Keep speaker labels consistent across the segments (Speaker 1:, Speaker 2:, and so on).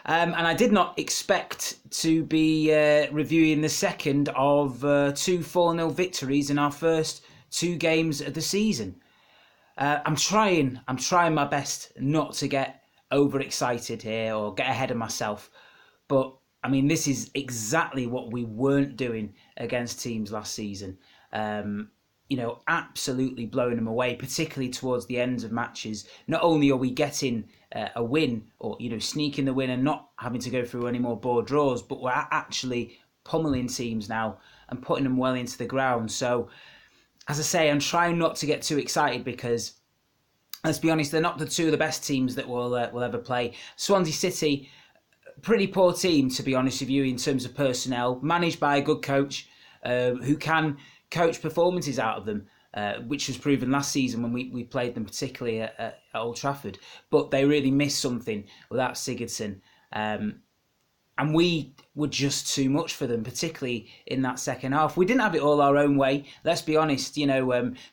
Speaker 1: And I did not expect to be reviewing the second of 2 4-0 victories in our first 2 games of the season. I'm trying my best not to get overexcited here or get ahead of myself. But, I mean, this is exactly what we weren't doing against teams last season. Absolutely blowing them away, particularly towards the ends of matches. Not only are we getting a win or, sneaking the win and not having to go through any more board draws, but we're actually pummeling teams now and putting them well into the ground. So, as I say, I'm trying not to get too excited because, let's be honest, they're not the 2 of the best teams that will ever play. Swansea City, pretty poor team, to be honest with you, in terms of personnel, managed by a good coach who can coach performances out of them, which was proven last season when we played them, particularly at Old Trafford. But they really missed something without Sigurdsson. And we were just too much for them, particularly in that second half. We didn't have it all our own way. Let's be honest,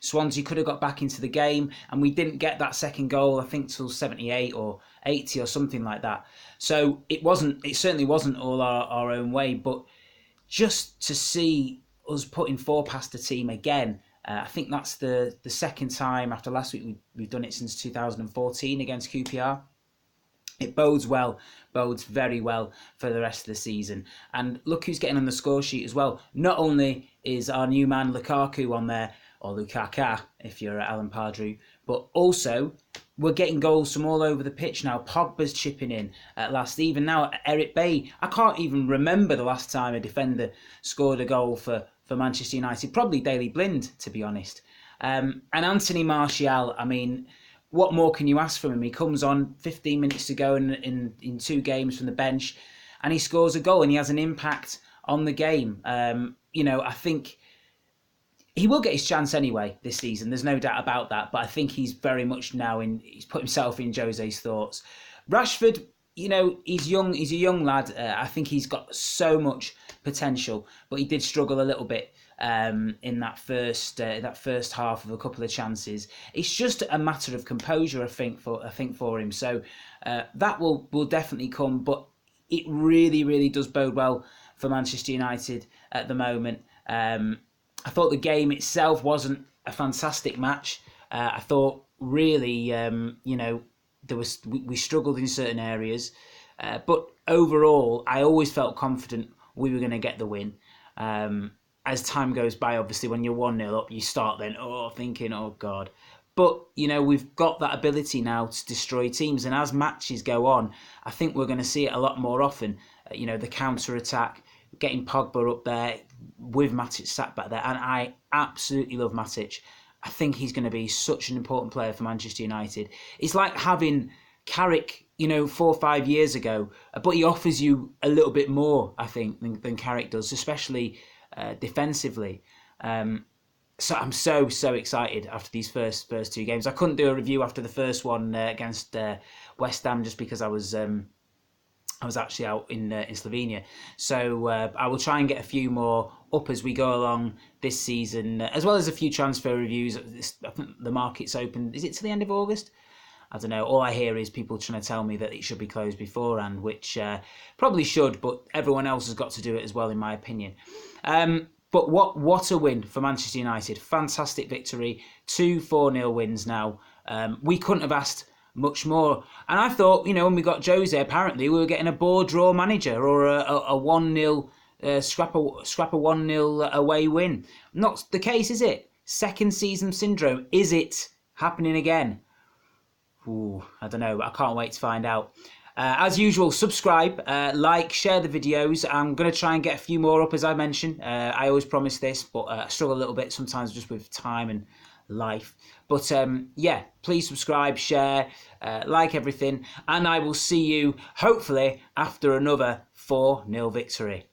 Speaker 1: Swansea could have got back into the game and we didn't get that second goal, I think, till 78 or 80 or something like that. So it certainly wasn't all our own way, but just to see us putting 4 past the team again, I think that's the second time after last week we've done it since 2014 against QPR. It bodes very well for the rest of the season. And look who's getting on the score sheet as well. Not only is our new man Lukaku on there, or Lukaka if you're Alan Pardew, but also we're getting goals from all over the pitch now. Pogba's chipping in at last. Even now, Eric Bay. I can't even remember the last time a defender scored a goal for Manchester United. Probably Daley Blind, to be honest. And Anthony Martial, I mean, what more can you ask from him? He comes on 15 minutes to go in 2 games from the bench and he scores a goal and he has an impact on the game. I think he will get his chance anyway this season. There's no doubt about that. But I think he's very much now he's put himself in Jose's thoughts. Rashford, he's young. He's a young lad. I think he's got so much potential, but he did struggle a little bit in that first half of a couple of chances. It's just a matter of composure, I think for him. So that will definitely come, but it really, really does bode well for Manchester United at the moment. I thought the game itself wasn't a fantastic match. I thought really, we struggled in certain areas, but overall, I always felt confident we were going to get the win. As time goes by, obviously, when you're 1-0 up, you start then, thinking, oh God. But, we've got that ability now to destroy teams. And as matches go on, I think we're going to see it a lot more often. The counter-attack, getting Pogba up there with Matic sat back there. And I absolutely love Matic. I think he's going to be such an important player for Manchester United. It's like having Carrick, 4 or 5 years ago, but he offers you a little bit more, I think, than Carrick does, especially defensively. So I'm so excited after these first 2 games. I couldn't do a review after the first one against West Ham just because I was actually out in Slovenia. So I will try and get a few more up as we go along this season, as well as a few transfer reviews. I think the market's open. Is it to the end of August? I don't know. All I hear is people trying to tell me that it should be closed beforehand, which probably should, but everyone else has got to do it as well, in my opinion. But what a win for Manchester United. Fantastic victory. 2 4-0 wins now. We couldn't have asked much more. And I thought, when we got Jose, apparently we were getting a board draw manager or a 1-0 scrap a 1-0 away win. Not the case, is it? Second season syndrome. Is it happening again? Ooh, I don't know, but I can't wait to find out. As usual, subscribe, like, share the videos. I'm going to try and get a few more up, as I mentioned. I always promise this, but I struggle a little bit sometimes just with time and life. But please subscribe, share, like everything. And I will see you, hopefully, after another 4-0 victory.